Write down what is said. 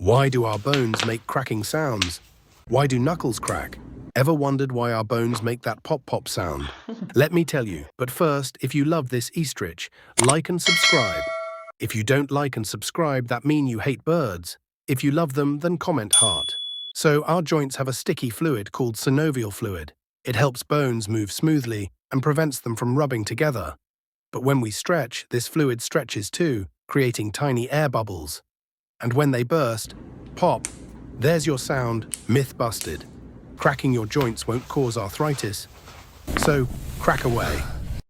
Why do our bones make cracking sounds? Why do knuckles crack? Ever wondered why our bones make that pop-pop sound? Let me tell you, but first, if you love this ytshorts, like and subscribe. If you don't like and subscribe, that mean you hate birds. If you love them, then comment heart. So our joints have a sticky fluid called synovial fluid. It helps bones move smoothly and prevents them from rubbing together. But when we stretch, this fluid stretches too, creating tiny air bubbles. And when they burst, pop, there's your sound, myth busted. Cracking your joints won't cause arthritis. So, crack away.